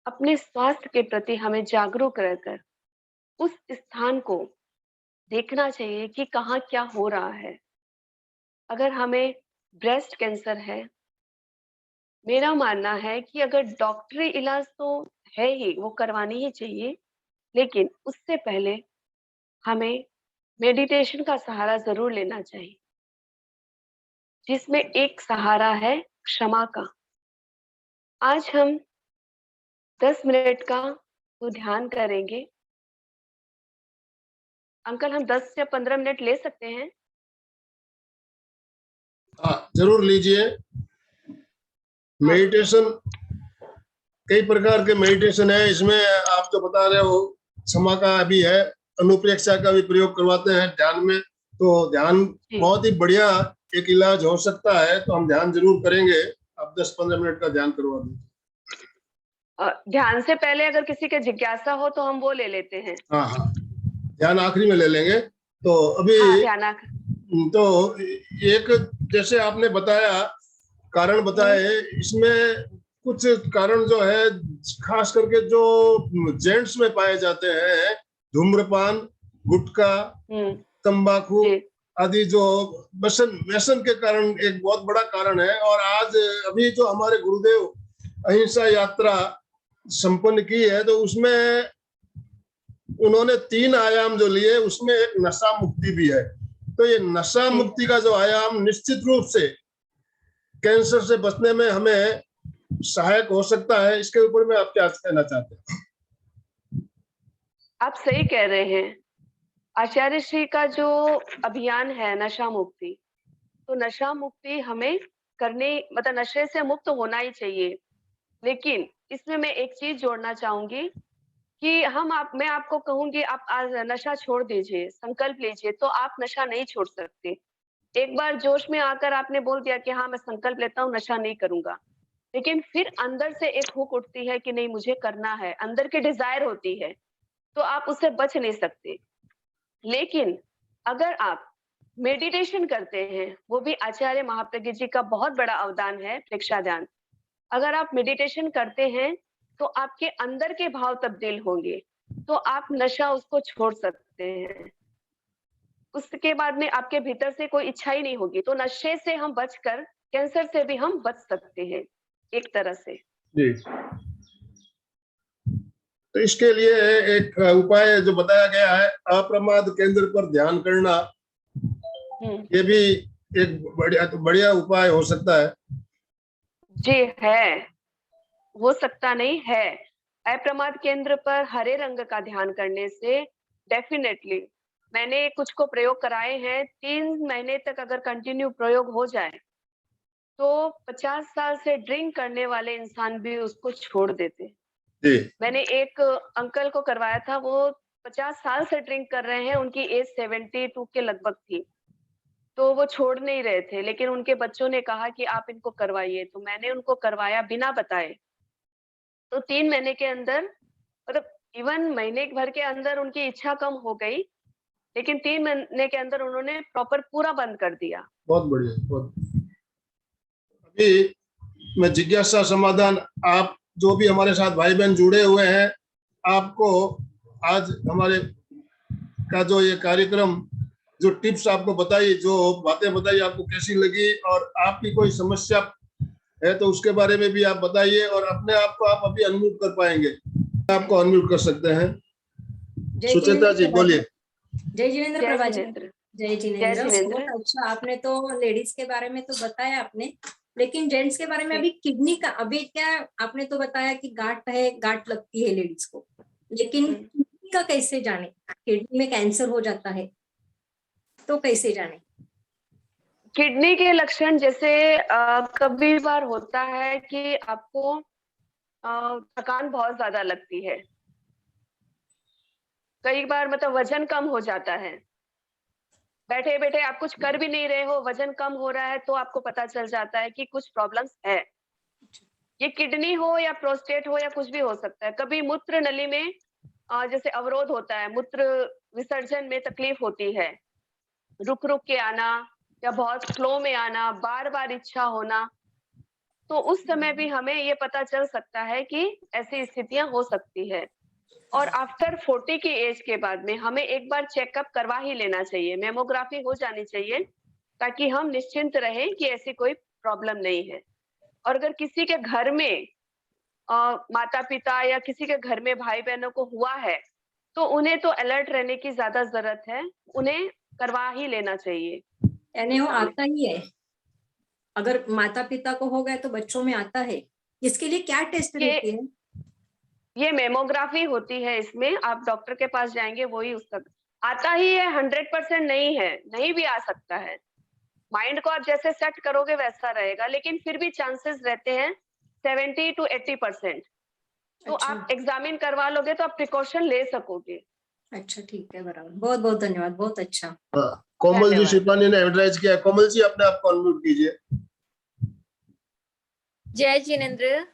अपने स्वास्थ्य के प्रति हमें जागरूक रहकर उस स्थान को देखना चाहिए कि कहाँ क्या हो रहा है। अगर हमें ब्रेस्ट कैंसर है, मेरा मानना है कि अगर डॉक्टरी इलाज तो है ही, वो करवानी ही चाहिए, लेकिन उससे पहले हमें मेडिटेशन का सहारा जरूर लेना चाहिए, जिसमें एक सहारा है क्षमा का। आज हम 10 मिनट का वो ध्यान करेंगे। अंकल, हम 10 या 15 मिनट ले सकते हैं? हाँ, जरूर लीजिए। मेडिटेशन, कई प्रकार के मेडिटेशन है। इसमें आप जो बता रहे हो, क्षमा का भी है, अनुप्रेक्षा का भी प्रयोग करवाते हैं ध्यान में। तो ध्यान जी। बहुत ही बढ़िया एक इलाज हो सकता है, तो हम ध्यान जरूर करेंगे। आप 10-15 मिनट का ध्यान करवा दीजिए। ध्यान से पहले अगर किसी के जिज्ञासा हो तो हम वो ले लेते हैं। हाँ हाँ, ध्यान आखिरी में ले लेंगे। तो अभी हाँ, ध्यान तो एक, जैसे आपने बताया, कारण बताए, इसमें कुछ कारण जो है खास करके जो जेंट्स में पाए जाते हैं, धूम्रपान, गुटखा, तंबाकू जी। आदि, जो व्यसन व्यसन के कारण एक बहुत बड़ा कारण है। और आज अभी जो हमारे गुरुदेव अहिंसा यात्रा संपन्न की है, तो उसमें उन्होंने 3 आयाम जो लिए, उसमें एक नशा मुक्ति भी है। तो ये नशा जी। मुक्ति का जो आयाम निश्चित रूप से कैंसर से बचने में हमें सहायक हो सकता है। इसके ऊपर में आप क्या कहना चाहते हैं? आप सही कह रहे हैं। आचार्य श्री का जो अभियान है नशा मुक्ति, तो नशा मुक्ति हमें करने, मतलब नशे से मुक्त होना ही चाहिए। लेकिन इसमें मैं एक चीज जोड़ना चाहूंगी कि मैं आपको कहूंगी आप आज नशा छोड़ दीजिए, संकल्प लीजिए, तो आप नशा नहीं छोड़ सकते। एक बार जोश में आकर आपने बोल दिया कि हाँ मैं संकल्प लेता हूँ नशा नहीं करूंगा, लेकिन फिर अंदर से एक हुक उठती है कि नहीं मुझे करना है, अंदर की डिजायर होती है, तो आप उससे बच नहीं सकते। लेकिन अगर आप मेडिटेशन करते हैं, वो भी आचार्य महाप्रज्ञ जी का बहुत बड़ा अवदान है प्रेक्षा ध्यान। अगर आप मेडिटेशन करते हैं तो आपके अंदर के भाव तब्दील होंगे, तो आप नशा उसको छोड़ सकते हैं। उसके बाद में आपके भीतर से कोई इच्छा ही नहीं होगी, तो नशे से हम बचकर कैंसर से भी हम बच सकते हैं एक तरह से। जी। तो इसके लिए एक उपाय जो बताया गया है, अप्रमाद केंद्र पर ध्यान करना, ये भी एक बढ़िया उपाय हो सकता है। जी है, हो सकता नहीं है। अप्रमाद केंद्र पर हरे रंग का ध्यान करने से डेफिनेटली, मैंने कुछ को प्रयोग कराए हैं, 3 महीने तक अगर कंटिन्यू प्रयोग हो जाए तो 50 साल से ड्रिंक करने वाले इंसान भी उसको छोड़ देते। जी। मैंने एक अंकल को करवाया था, वो 50 साल से ड्रिंक कर रहे हैं, उनकी एज 72 के लगभग थी, तो वो छोड़ नहीं रहे थे, लेकिन उनके बच्चों ने कहा कि आप इनको करवाइए, तो मैंने उनको करवाया बिना बताए। तो 3 महीने के अंदर, मतलब इवन महीने भर के अंदर उनकी इच्छा कम हो गई, लेकिन 3 महीने के अंदर उन्होंने प्रॉपर पूरा बंद कर दिया। बहुत बढ़िया, बहुत। अभी मैं जिज्ञासा समाधान, आप जो भी हमारे साथ भाई बहन जुड़े हुए हैं, आपको आज हमारे का जो ये कार्यक्रम, जो टिप्स आपको बताई, जो बातें बताई, आपको कैसी लगी, और आपकी कोई समस्या है तो उसके बारे में भी आप बताइए, और अपने आप को आप अभी अनम्यूट कर पाएंगे, आपको अनम्यूट कर सकते हैं। सुचेता जी बोलिए। जय जिनेंद्र जय प्रभा जी। जिनेंद्र। जय जय जिनेंद्र। जिनेंद्र। बहुत अच्छा, आपने तो लेडीज के बारे में तो बताया आपने, लेकिन जेंट्स के बारे में अभी किडनी का, अभी क्या आपने तो बताया कि गांठ है, गांठ लगती है लेडीज को, लेकिन किडनी का कैसे जाने? किडनी में कैंसर हो जाता है तो कैसे जाने? किडनी के लक्षण जैसे कभी बार होता है कि आपको थकान बहुत ज्यादा लगती है, कई बार मतलब वजन कम हो जाता है, बैठे बैठे आप कुछ कर भी नहीं रहे हो, वजन कम हो रहा है, तो आपको पता चल जाता है कि कुछ प्रॉब्लम्स है। ये किडनी हो या प्रोस्टेट हो या कुछ भी हो सकता है। कभी मूत्र नली में जैसे अवरोध होता है, मूत्र विसर्जन में तकलीफ होती है, रुक रुक के आना या बहुत स्लो में आना, बार बार इच्छा होना, तो उस समय भी हमें ये पता चल सकता है कि ऐसी स्थितियां हो सकती है। और आफ्टर 40 की एज के बाद में हमें एक बार चेकअप करवा ही लेना चाहिए, मेमोग्राफी हो जानी चाहिए, ताकि हम निश्चिंत रहें कि ऐसी कोई प्रॉब्लम नहीं है। और अगर किसी के घर में माता पिता या किसी के घर में भाई बहनों को हुआ है, तो उन्हें तो अलर्ट रहने की ज्यादा जरूरत है, उन्हें करवा ही लेना चाहिए। यानी वो आता ही है, अगर माता पिता को हो गया तो बच्चों में आता है। इसके लिए क्या टेस्ट रहती है? ये मेमोग्राफी होती है, इसमें आप डॉक्टर के पास जाएंगे, वही उसका आता ही है। 100% नहीं है, नहीं भी आ सकता है। माइंड को आप जैसे सेट करोगे वैसा रहेगा, लेकिन फिर भी चांसेस रहते हैं 70 to 80%। तो अच्छा। आप एग्जामिन करवा लोगे तो आप प्रिकॉशन ले सकोगे। अच्छा, ठीक है, बराबर। बहुत बहुत धन्यवाद, बहुत अच्छा। कोमल जी धन्यवाद। शिपानी ने एडवाइस किया। कोमल जी अपने आप को अनम्यूट कीजिए। जय जिनेंद्र।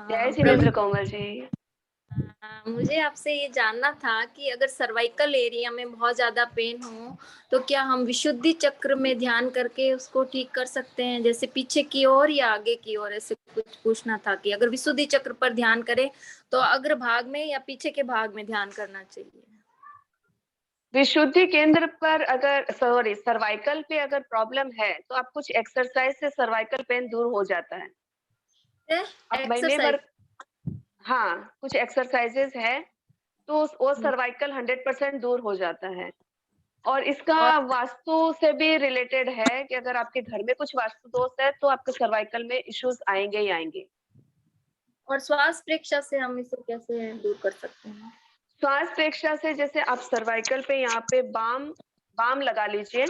जय जिनेंद्र कोमल जी। मुझे आपसे ये जानना था कि अगर सर्वाइकल एरिया में बहुत ज्यादा पेन हो तो क्या हम विशुद्धि चक्र में ध्यान करके उसको ठीक कर सकते हैं, जैसे पीछे की ओर या आगे की ओर? ऐसे कुछ पूछना था कि अगर विशुद्धि चक्र पर ध्यान करें तो अग्र भाग में या पीछे के भाग में ध्यान करना चाहिए? विशुद्धि केंद्र पर अगर सर्वाइकल पे अगर प्रॉब्लम है तो आप कुछ एक्सरसाइज से सर्वाइकल पेन दूर हो जाता है। आप महीने भर, हाँ कुछ एक्सरसाइजेस है तो वो सर्वाइकल 100% दूर हो जाता है। और इसका वास्तु से भी रिलेटेड है कि अगर आपके घर में कुछ वास्तु दोष है तो आपके सर्वाइकल में इश्यूज आएंगे ही आएंगे। और श्वास प्रेक्षा से हम इसे कैसे दूर कर सकते हैं? श्वास प्रेक्षा से जैसे आप सर्वाइकल पे यहाँ पे बाम लगा लीजिए,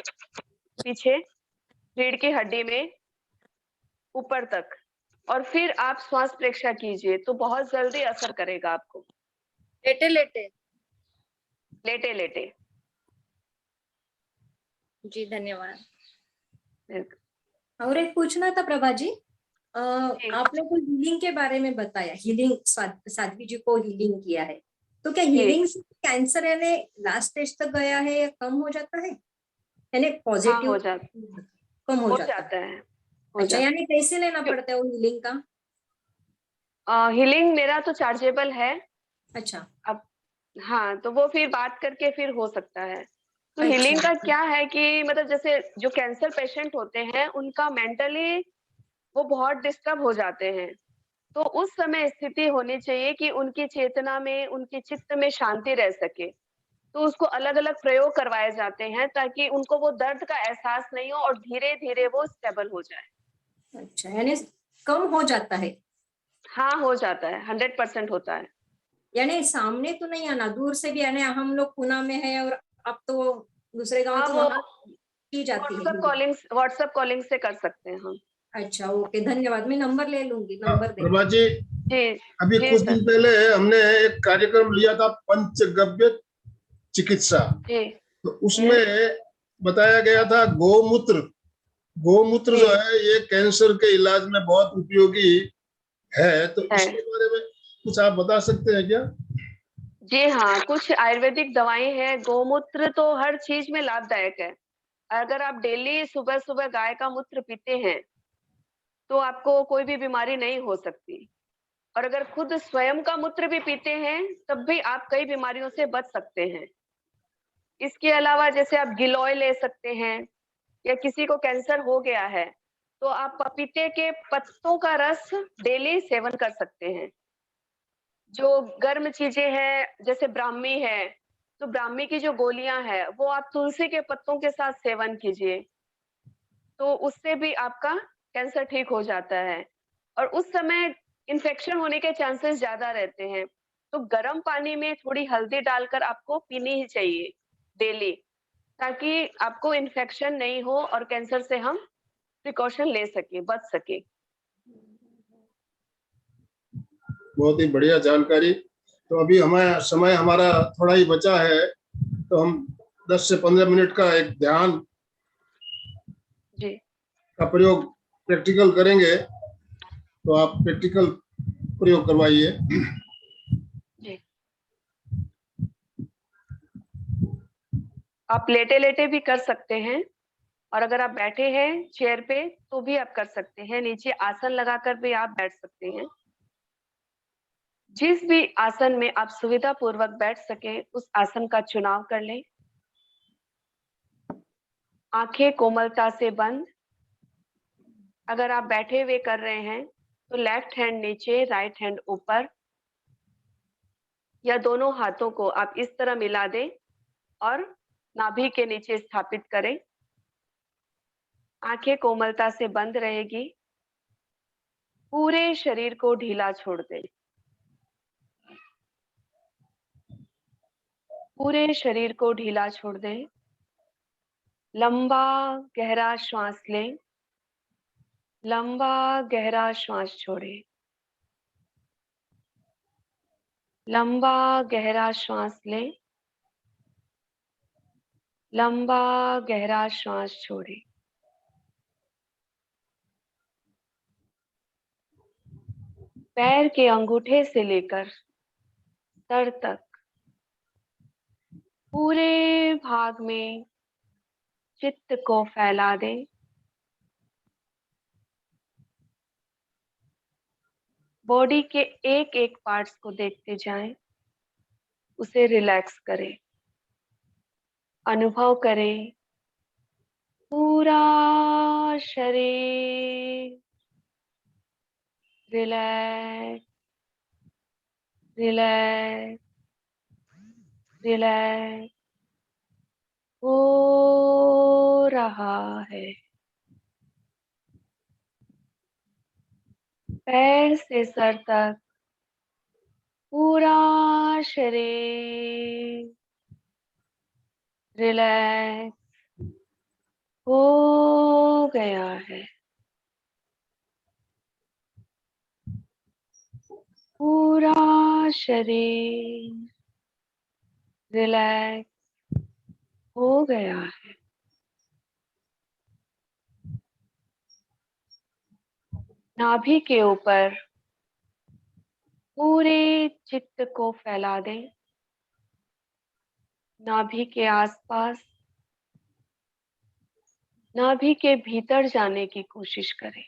पीछे रीढ़ की हड्डी में ऊपर तक, और फिर आप श्वास प्रेक्षा कीजिए तो बहुत जल्दी असर करेगा आपको। लेटे लेटे लेटे लेटे जी धन्यवाद। और एक पूछना था प्रभा जी, जी। आपने तो हीलिंग के बारे में बताया, हीलिंग साध्वी जी को हीलिंग किया है, तो क्या जी। हीलिंग से कैंसर यानी लास्ट स्टेज तक गया है या कम हो जाता है, यानी हाँ, पॉजिटिव हो जाता कम हो हो जाता है? जाता है, हो अच्छा, जाता यानी कैसे लेना क्यों- पड़ता है वो हीलिंग का? हीलिंग मेरा तो चार्जेबल है। अच्छा अब हाँ, तो वो फिर बात करके फिर हो सकता है। तो हीलिंग का अच्छा क्या है कि मतलब जैसे जो कैंसर पेशेंट होते हैं उनका मेंटली वो बहुत डिस्टर्ब हो जाते हैं। तो उस समय स्थिति होनी चाहिए कि उनकी चेतना में, उनके चित्त में शांति रह सके। तो उसको अलग-अलग प्रयोग करवाए जाते हैं ताकि उनको वो दर्द का एहसास नहीं हो और धीरे-धीरे वो स्टेबल हो जाए। अच्छा, यानी कम हो जाता है, हाँ, हो जाता है, 100% होता है। यानी सामने तो नहीं आना, दूर से भी, यानी हम लोग पुणे में है और अब तो दूसरे गांव, हाँ, तो वो वहां की जाती है healing। व्हाट्सएप कॉलिंग से कर सकते हैं हम। अच्छा ओके, धन्यवाद, मैं नंबर ले लूंगी, नंबर दे। प्रभा जी, जी, अभी जी कुछ सर। दिन पहले हमने एक कार्यक्रम लिया था पंचगव्य चिकित्सा। जी, तो उसमें बताया गया था गोमूत्र, गोमूत्र जो जी, है ये कैंसर के इलाज में बहुत उपयोगी है। तो है। इसके बारे में कुछ आप बता सकते हैं क्या? जी हाँ, कुछ आयुर्वेदिक दवाएँ हैं, गोमूत्र तो हर चीज़ में लाभदायक है। अगर आप डेली सुबह-सुबह गाय का मूत्र पीते हैं, तो आपको कोई भी बीमारी नहीं हो सकती। और अगर खुद स्वयं का मूत्र भी पीते हैं, तब भी आप कई बीमारियों से बच सकते हैं। इसके अलावा जैसे आप गिलोय ले सकते हैं या किसी को कैंसर हो गया है, तो आप पपीते के पत्तों का रस डेली सेवन कर सकते हैं। जो गर्म चीज़ें हैं, जैसे ब्राह्मी है, तो ब्राह्मी की जो गोलियाँ हैं, वो आप तुलसी के पत्तों के साथ सेवन कीजिए, तो उससे भी आपका कैंसर ठीक हो जाता है। और उस समय इन्फेक्शन होने के चांसेस ज़्यादा रहते हैं, तो गर्म पानी में थोड़ी हल्दी डालकर आपको पीनी ही चाहिए डेली, ताकि आपको इन्फेक्शन नहीं हो और कैंसर से हम प्रिकॉशन ले सकें, बच सकें। बहुत ही बढ़िया जानकारी। तो अभी हमारा समय हमारा थोड़ा ही बचा है, तो हम 10 से 15 मिनट का एक ध्यान जी, का प्रयोग प्रैक्टिकल करेंगे। तो आप प्रैक्टिकल प्रयोग करवाइए। जी। आप लेटे-लेटे भी कर सकते हैं और अगर आप बैठे हैं चेयर पे, तो भी आप कर सकते हैं। नीचे आसन लगाकर भी आप बैठ सकते हैं। जिस भी आसन में आप सुविधापूर्वक बैठ सकें, उस आसन का चुनाव कर लें। आँखें कोमलता से बंद। अगर आप बैठे हुए कर रहे हैं, तो लेफ्ट हैंड नीचे, राइट हैंड ऊपर या दोनों हाथों को आप इस तरह मिला दें और नाभि के नीचे स्थापित करें। आँखें कोमलता से बंद रहेगी। पूरे शरीर को ढीला छोड़ दें। पूरे शरीर को ढीला छोड़ दें। लंबा गहरा श्वास लें। लंबा गहरा श्वास छोड़ें। लंबा गहरा श्वास लें। लंबा गहरा श्वास छोड़ें। पैर के अंगूठे से लेकर सर तक पूरे भाग में चित्त को फैला दें। बॉडी के एक-एक पार्ट्स को देखते जाएं। उसे रिलैक्स करें। अनुभव करें पूरा शरीर रिलैक्स, रिलैक्स, रिलैक्स हो रहा है। पैर से सर तक पूरा शरीर रिलैक्स हो गया है। पूरा शरीर रिलैक्स हो गया है। नाभि के ऊपर पूरे चित्त को फैला दें। नाभि के आसपास, नाभि के भीतर जाने की कोशिश करें।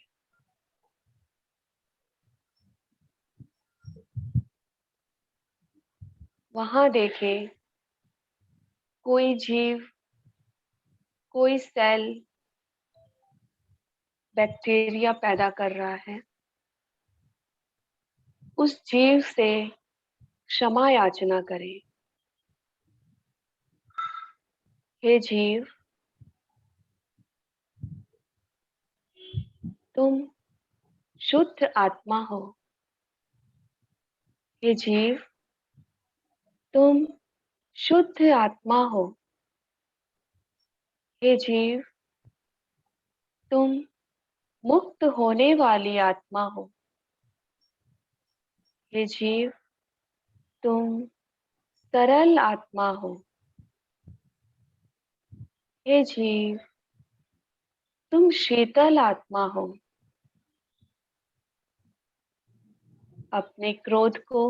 वहां देखें कोई जीव, कोई सेल बैक्टीरिया पैदा कर रहा है। उस जीव से क्षमा याचना करें। हे जीव, तुम शुद्ध आत्मा हो। हे जीव, तुम शुद्ध आत्मा हो। हे जीव, तुम मुक्त होने वाली आत्मा हो। हे जीव, तुम सरल आत्मा हो। हे जीव, तुम शीतल आत्मा हो। अपने क्रोध को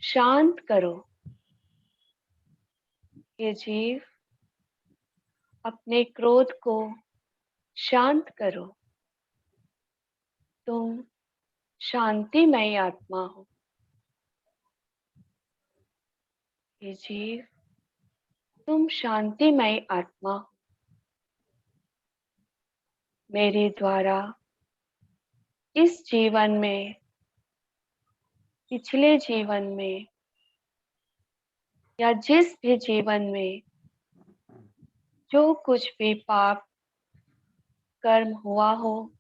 शांत करो। हे जीव, अपने क्रोध को शांत करो। तुम शांतिमय आत्मा हो। हे जीव, तुम शांतिमय आत्मा हो। मेरे द्वारा इस जीवन में, पिछले जीवन में या जिस भी जीवन में जो कुछ भी पाप कर्म हुआ हो,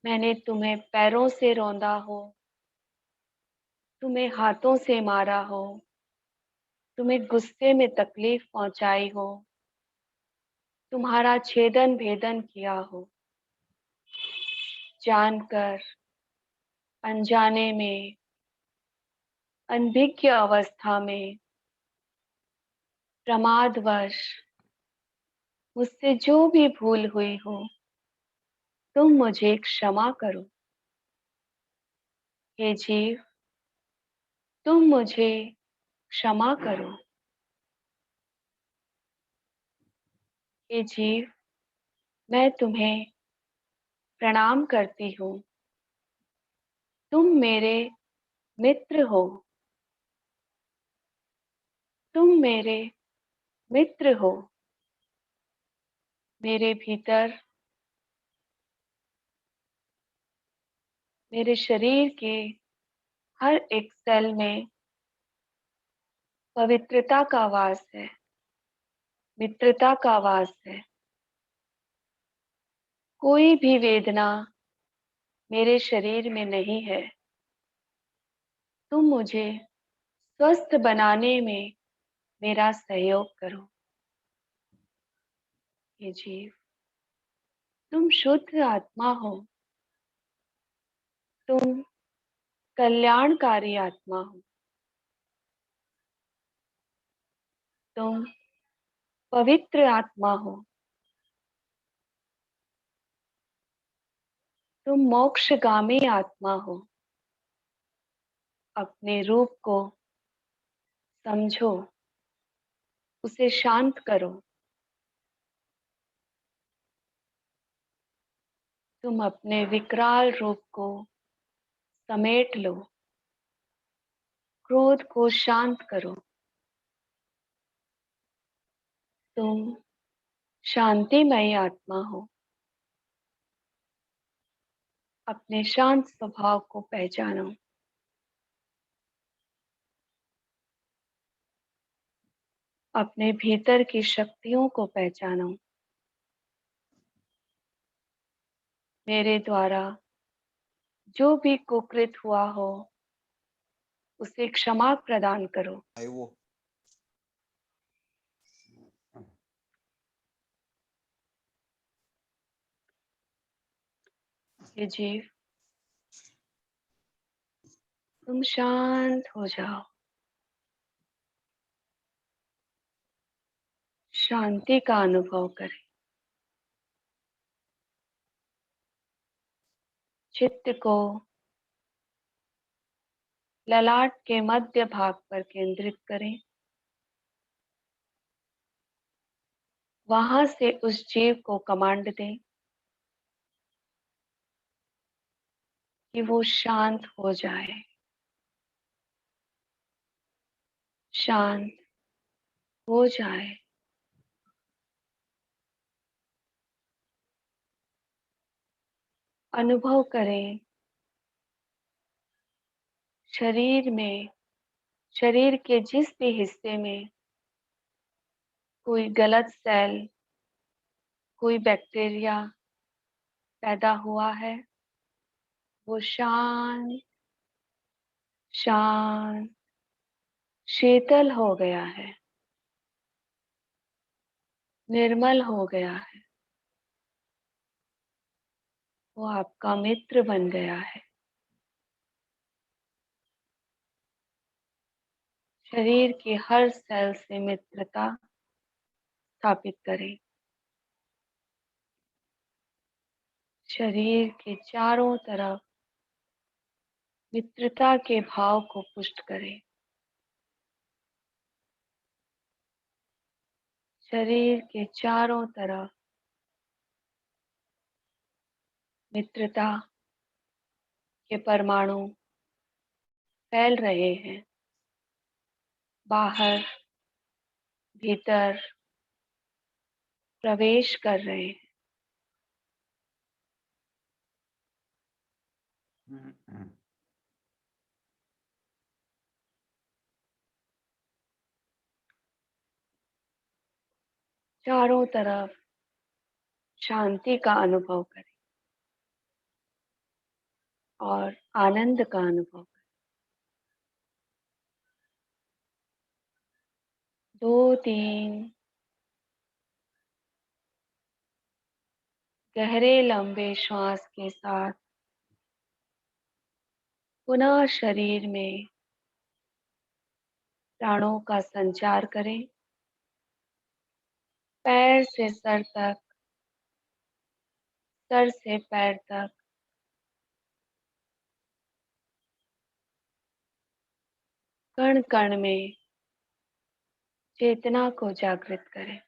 मैंने तुम्हें पैरों से रौंदा हो, तुम्हें हाथों से मारा हो, तुम्हें गुस्से में तकलीफ पहुंचाई हो, तुम्हारा छेदन भेदन किया हो, जानकर, अनजाने में, अनभिज्ञ अवस्था में, प्रमादवश मुझसे जो भी भूल हुई हो, तुम मुझे क्षमा करो। हे जीव, तुम मुझे क्षमा करो। हे जीव, मैं तुम्हें प्रणाम करती हूँ। तुम मेरे मित्र हो। तुम मेरे मित्र हो। मेरे भीतर, मेरे शरीर के हर एक सेल में पवित्रता का वास है, मित्रता का वास है। कोई भी वेदना मेरे शरीर में नहीं है। तुम मुझे स्वस्थ बनाने में मेरा सहयोग करो। हे जीव, तुम शुद्ध आत्मा हो। तुम कल्याणकारी आत्मा हो। तुम पवित्र आत्मा हो। तुम मोक्षगामी आत्मा हो। अपने रूप को समझो, उसे शांत करो। तुम अपने विकराल रूप को समेट लो। क्रोध को शांत करो। तुम शांतिमय आत्मा हो। अपने शांत स्वभाव को पहचानो। अपने भीतर की शक्तियों को पहचानो। मेरे द्वारा जो भी कुकृत हुआ हो, उसे क्षमा प्रदान करो। हे जीव, तुम शांत हो जाओ। शांति का अनुभव करें। चित्त को ललाट के मध्य भाग पर केंद्रित करें। वहां से उस जीव को कमांड दें कि वो शांत हो जाए, शांत हो जाए। अनुभव करें शरीर में, शरीर के जिस भी हिस्से में कोई गलत सेल, कोई बैक्टीरिया पैदा हुआ है, वो शांत शांत शीतल हो गया है, निर्मल हो गया है। वो आपका मित्र बन गया है। शरीर की हर सेल से मित्रता स्थापित करें। शरीर के चारों तरफ मित्रता के भाव को पुष्ट करें। शरीर के चारों तरफ मित्रता के परमाणु फैल रहे हैं। बाहर भीतर प्रवेश कर रहे हैं। चारों तरफ शांति का अनुभव करें और आनंद का अनुभव करें। 2-3 गहरे लंबे श्वास के साथ पुनः शरीर में प्राणों का संचार करें। पैर से सर तक, सर से पैर तक, कण कण में चेतना को जागृत करें।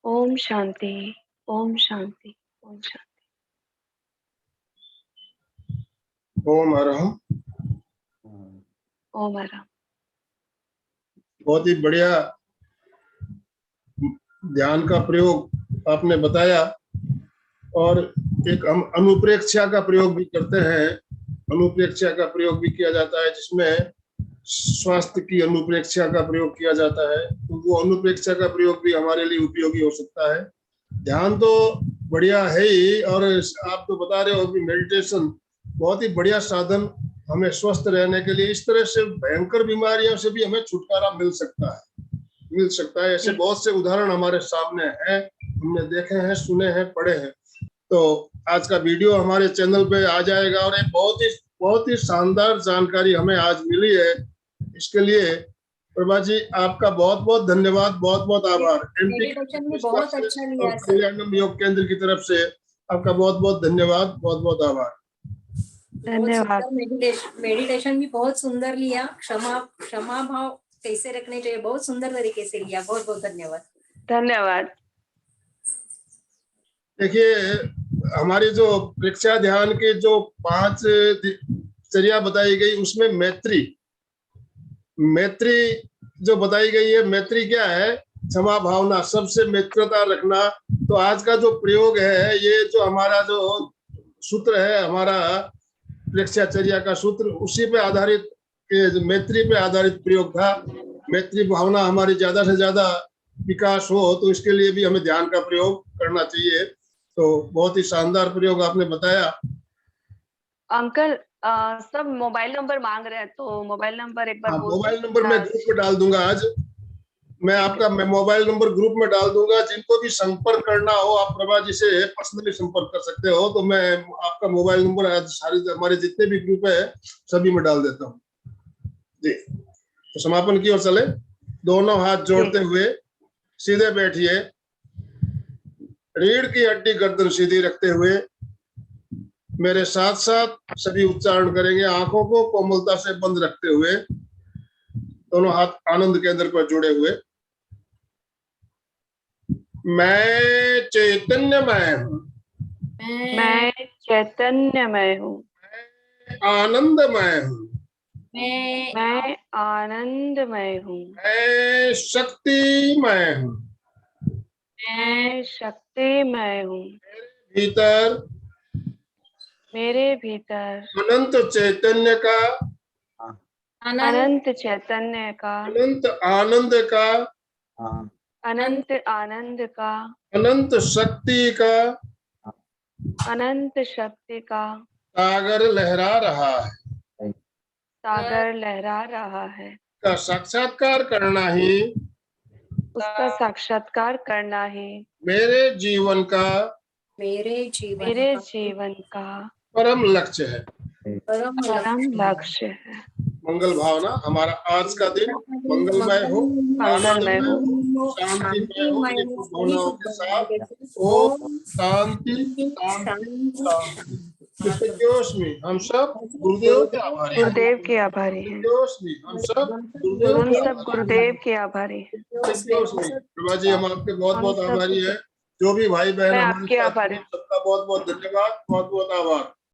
ओम शांति, ओम शांति, ओम शांति। ओम अरहम। ओम अरहम। बहुत ही बढ़िया ध्यान का प्रयोग आपने बताया। और एक हम अनुप्रेक्षा का प्रयोग भी करते हैं। अनुप्रेक्षा का प्रयोग भी किया जाता है, जिसमें स्वास्थ्य की अनुप्रेक्षा का प्रयोग किया जाता है। तो वो अनुप्रेक्षा का प्रयोग भी हमारे लिए उपयोगी हो सकता है। ध्यान तो बढ़िया है ही, और आप तो बता रहे हो कि मेडिटेशन बहुत ही बढ़िया साधन हमें स्वस्थ रहने के लिए। इस तरह से भयंकर बीमारियों से भी हमें छुटकारा मिल सकता है। ऐसे बहुत से उदाहरण हमारे सामने हैं, हमने देखे हैं, सुने हैं, पढ़े हैं। तो आज का वीडियो हमारे चैनल पे आ जाएगा, और एक बहुत ही शानदार जानकारी हमें आज मिली है। इसके लिए प्रभा जी आपका बहुत बहुत धन्यवाद, बहुत बहुत आभार। मेडिटेशन में बहुत अच्छा लिया सर। कल्याणम योग केंद्र की तरफ से आपका बहुत बहुत धन्यवाद, बहुत बहुत आभार। धन्यवाद। मेडिटेशन भी बहुत सुंदर लिया। क्षमा भाव कैसे रखने चाहिए, बहुत सुंदर तरीके से लिया। बहुत बहुत धन्यवाद। धन्यवाद। देखिए, हमारी जो प्रेक्षा ध्यान के जो 5 चर्या बताई गई, उसमें मैत्री जो बताई गई है, मैत्री क्या है? क्षमा भावना, सबसे मित्रता रखना। तो आज का जो प्रयोग है, ये जो हमारा जो सूत्र है, हमारा प्रेक्षाचर्या का सूत्र, उसी पे आधारित, मैत्री पे आधारित प्रयोग था। मैत्री भावना हमारी ज्यादा से ज्यादा विकास हो, तो इसके लिए भी हमें ध्यान का प्रयोग करना चाहिए। तो बहुत ही शानदार प्रयोग आपने बताया। अंकल सब मोबाइल नंबर मांग रहे हैं, तो मोबाइल नंबर एक बार बोल दो। मोबाइल नंबर मैं ग्रुप में डाल दूंगा। आज मैं मोबाइल नंबर ग्रुप में डाल दूंगा। जिनको भी संपर्क करना हो, आप प्रभा जी से पर्सनली संपर्क कर सकते हो। तो मैं आपका मोबाइल नंबर आज सारे हमारे जितने भी ग्रुप है सभी में डाल देता हूँ जी। तो समापन की ओर चले, दोनों हाथ जोड़ते हुए सीधे बैठिए, रीढ़ की हड्डी गर्दन सीधी रखते हुए मेरे साथ साथ सभी उच्चारण करेंगे। आंखों को कोमलता से बंद रखते हुए, दोनों हाथ आनंद केंद्र पर जुड़े हुए। मैं चैतन्यमय हूँ, मैं चैतन्यमय हूँ, आनंदमय हूँ, मैं आनंदमय हूँ, मैं शक्तिमय हूँ, मैं शक्तिमय हूँ। भीतर मेरे भीतर अनंत चैतन्य का, अनंत चैतन्य का, अनंत आनंद का, अनंत आनंद का, अनंत शक्ति का अनंत शक्ति का सागर लहरा रहा है। सागर लहरा रहा है। का साक्षात्कार करना ही उसका साक्षात्कार करना ही मेरे जीवन का मेरे मेरे जीवन का परम लक्ष्य है। परम लक्ष्य है। मंगल भावना, हमारा आज का दिन मंगलमय हो, मंगलमय हो, शांतिमय हो, अपनी शुभ भावनाओं के साथ। ओम शांति शांति शांति। कृतज्ञोस्मि, हम सब गुरुदेव के आभारी हैं। गुरुदेव के आभारी हैं। कृतज्ञोस्मि, हम सब गुरुदेव हम के सब आभारी हैं। गुरुदेव के आभारी हैं। कृतज्ञोस्मि, प्रभा जी हम आपके बहुत हम बहुत सब आभारी हैं। जो भी भाई बहन मैं हमारे आपके साथ आभारी हैं, सबका बहुत बहुत धन्यवाद, बहुत बहुत आभार।